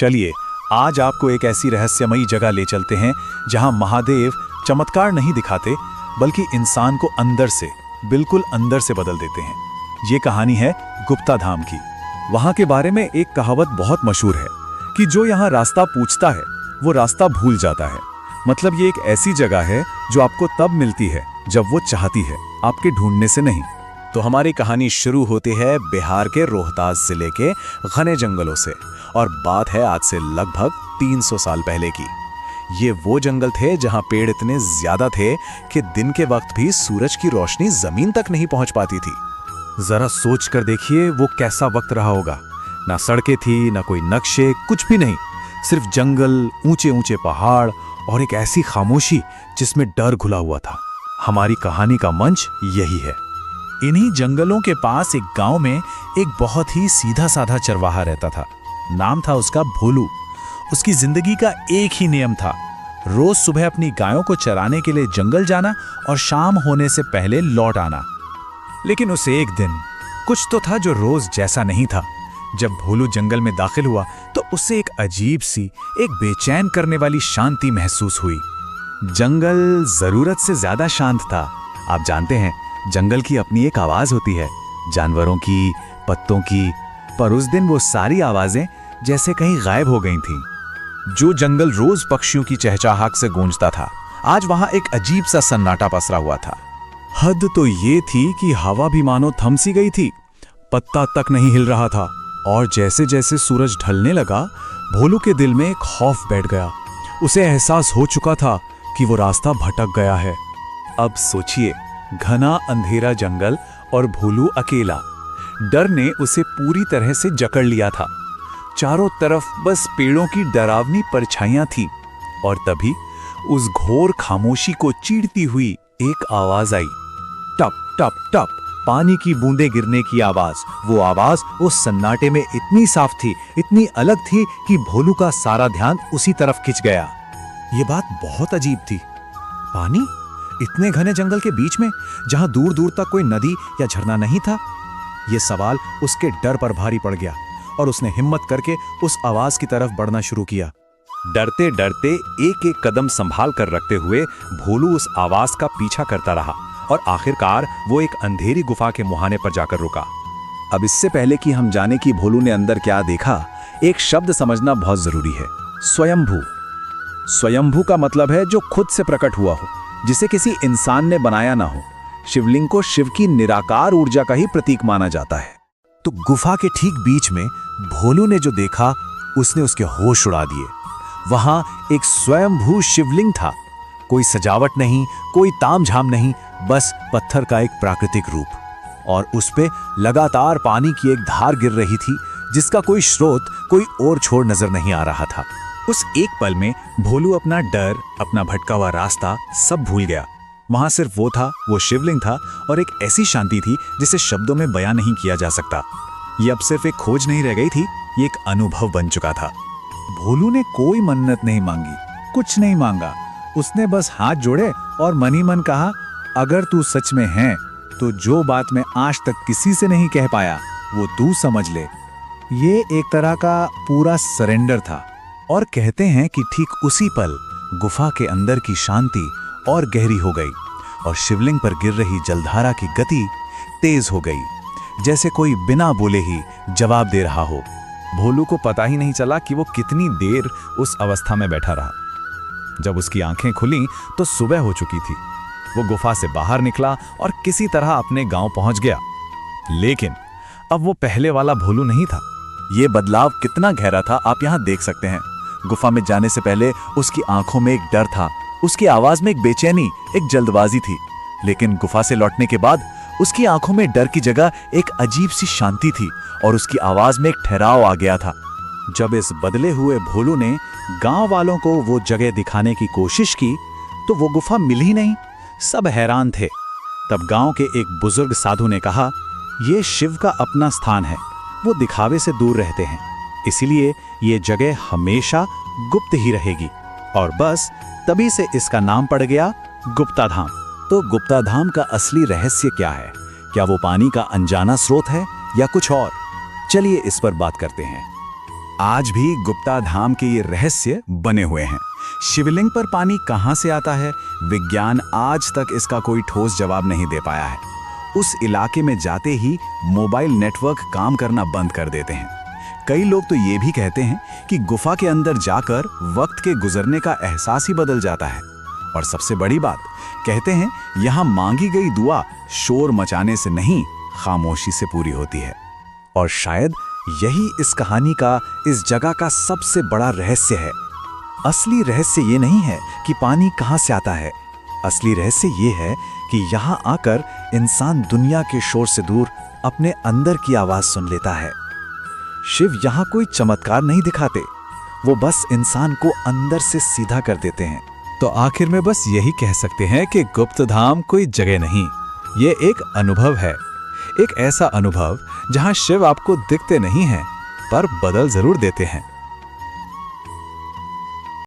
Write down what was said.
चलिए आज आपको एक ऐसी रहस्यमयी जगह ले चलते हैं जहां महादेव चमत्कार नहीं दिखाते बल्कि इंसान को अंदर से, बिल्कुल अंदर से बदल देते हैं। ये कहानी है गुप्ता धाम की। वहां के बारे में एक कहावत बहुत मशहूर है कि जो यहाँ रास्ता पूछता है वो रास्ता भूल जाता है। मतलब ये एक ऐसी जगह है जो आपको तब मिलती है जब वो चाहती है, आपके ढूंढने से नहीं। तो हमारी कहानी शुरू होती है बिहार के रोहतास जिले के घने जंगलों से, और बात है आज से लगभग 300 साल पहले की। ये वो जंगल थे जहां पेड़ इतने ज्यादा थे कि दिन के वक्त भी सूरज की रोशनी जमीन तक नहीं पहुंच पाती थी। जरा सोच कर देखिए वो कैसा वक्त रहा होगा। ना सड़कें थी, ना कोई नक्शे, कुछ भी नहीं। सिर्फ जंगल, ऊंचे ऊंचे पहाड़ और एक ऐसी खामोशी जिसमें डर घुला हुआ था। हमारी कहानी का मंच यही है। इन्हीं जंगलों के पास एक गांव में एक बहुत ही सीधा साधा चरवाहा रहता था। नाम था उसका भोलू। उसकी जिंदगी का एक ही नियम था, रोज सुबह अपनी गायों को चराने के लिए जंगल जाना और शाम होने से पहले लौट आना। लेकिन उस एक दिन कुछ तो था जो रोज जैसा नहीं था। जब भोलू जंगल में दाखिल हुआ तो उसे एक अजीब सी, एक बेचैन करने वाली शांति महसूस हुई। जंगल जरूरत से ज्यादा शांत था। आप जानते हैं, जंगल की अपनी एक आवाज होती है, जानवरों की, पत्तों की। पर उस दिन वो सारी आवाजें जैसे कहीं गायब हो गई थीं। जो जंगल रोज पक्षियों की चहचहाहट से गूंजता था, आज वहां एक अजीब सा सन्नाटा पसरा हुआ था। हद तो ये थी कि हवा भी मानो थम सी गई थी, पत्ता तक नहीं हिल रहा था। और जैसे जैसे सूरज ढलने लगा, भोलू के दिल में एक खौफ बैठ गया। उसे एहसास हो चुका था कि वो रास्ता भटक गया है। अब सोचिए, घना अंधेरा जंगल और भोलू अकेला। डर ने उसे पूरी तरह से जकड़ लिया था। चारों तरफ बस पेड़ों की डरावनी परछाइयां थीं। और तभी उस घोर खामोशी को चीरती हुई एक आवाज आई। टप टप टप, पानी की बूंदें गिरने की आवाज। वो आवाज उस सन्नाटे में इतनी साफ थी, इतनी अलग थी कि भोलू का सारा ध्यान उसी तरफ खिंच गया। ये बात बहुत अजीब थी। पानी इतने घने जंगल के बीच में, जहां दूर दूर तक कोई नदी या झरना नहीं था। यह सवाल उसके डर पर भारी पड़ गया और उसने हिम्मत करके उस आवाज की तरफ बढ़ना शुरू किया। डरते डरते, एक एक कदम संभाल कर रखते हुए भोलू उस आवाज का पीछा करता रहा और आखिरकार वो एक अंधेरी गुफा के मुहाने पर जाकर रुका। अब इससे पहले कि हम जाने कि भोलू ने अंदर क्या देखा, एक शब्द समझना बहुत जरूरी है, स्वयंभू। स्वयंभू का मतलब है जो खुद से प्रकट हुआ हो, जिसे किसी इंसान ने बनाया ना हो। शिवलिंग को शिव की निराकार ऊर्जा का ही प्रतीक माना जाता है। तो गुफा के ठीक बीच में भोलू ने जो देखा, उसने उसके होश उड़ा दिए। वहां एक स्वयंभू शिवलिंग था। कोई सजावट नहीं, कोई तामझाम नहीं, बस पत्थर का एक प्राकृतिक रूप। और उस पे लगातार पानी की एक धार गिर रही थी, जिसका कोई स्रोत, कोई और छोर नजर नहीं आ रहा था। उस एक पल में भोलू अपना डर, अपना भटका हुआ रास्ता सब भूल गया। वहां सिर्फ वो था, वो शिवलिंग था, और एक ऐसी शांति थी जिसे शब्दों में बयां नहीं किया जा सकता। ये अब सिर्फ एक खोज नहीं रह गई थी, ये एक अनुभव बन चुका था। भोलू ने कोई मन्नत नहीं मांगी, कुछ नहीं मांगा। उसने बस हाथ जोड़े और मन ही मन कहा, अगर तू सच में है तो जो बात मैं आज तक किसी से नहीं कह पाया वो तू समझ ले। ये एक तरह का पूरा सरेंडर था। और कहते हैं कि ठीक उसी पल गुफा के अंदर की शांति और गहरी हो गई और शिवलिंग पर गिर रही जलधारा की गति तेज हो गई, जैसे कोई बिना बोले ही जवाब दे रहा हो। भोलू को पता ही नहीं चला कि वो कितनी देर उस अवस्था में बैठा रहा। जब उसकी आंखें खुलीं तो सुबह हो चुकी थी। वो गुफा से बाहर निकला और किसी तरह अपने गांव पहुंच गया। लेकिन अब वो पहले वाला भोलू नहीं था। ये बदलाव कितना गहरा था आप यहां देख सकते हैं। गुफा में जाने से पहले उसकी आंखों में एक डर था, उसकी आवाज में एक बेचैनी, एक जल्दबाजी थी। लेकिन गुफा से लौटने के बाद उसकी आंखों में डर की जगह एक अजीब सी शांति थी और उसकी आवाज में एक ठहराव आ गया था। जब इस बदले हुए भोलू ने गांव वालों को वो जगह दिखाने की कोशिश की तो वो गुफा मिल ही नहीं। सब हैरान थे। तब गांव के एक बुजुर्ग साधु ने कहा, ये शिव का अपना स्थान है, वो दिखावे से दूर रहते हैं, इसीलिए ये जगह हमेशा गुप्त ही रहेगी। और बस तभी से इसका नाम पड़ गया गुप्ता धाम। तो गुप्ता धाम का असली रहस्य क्या है? क्या वो पानी का अनजाना स्रोत है या कुछ और? चलिए इस पर बात करते हैं। आज भी गुप्ता धाम के ये रहस्य बने हुए हैं। शिवलिंग पर पानी कहाँ से आता है, विज्ञान आज तक इसका कोई ठोस जवाब नहीं दे पाया है। उस इलाके में जाते ही मोबाइल नेटवर्क काम करना बंद कर देते हैं। कई लोग तो ये भी कहते हैं कि गुफा के अंदर जाकर वक्त के गुजरने का एहसास ही बदल जाता है। और सबसे बड़ी बात, कहते हैं यहाँ मांगी गई दुआ शोर मचाने से नहीं, खामोशी से पूरी होती है। और शायद यही इस कहानी का, इस जगह का सबसे बड़ा रहस्य है। असली रहस्य ये नहीं है कि पानी कहाँ से आता है। असली रहस्य ये है कि यहाँ आकर इंसान दुनिया के शोर से दूर अपने अंदर की आवाज सुन लेता है। शिव यहाँ कोई चमत्कार नहीं दिखाते, वो बस इंसान को अंदर से सीधा कर देते हैं। तो आखिर में बस यही कह सकते हैं कि गुप्त धाम कोई जगह नहीं, ये एक अनुभव है। एक ऐसा अनुभव जहाँ शिव आपको दिखते नहीं हैं, पर बदल जरूर देते हैं।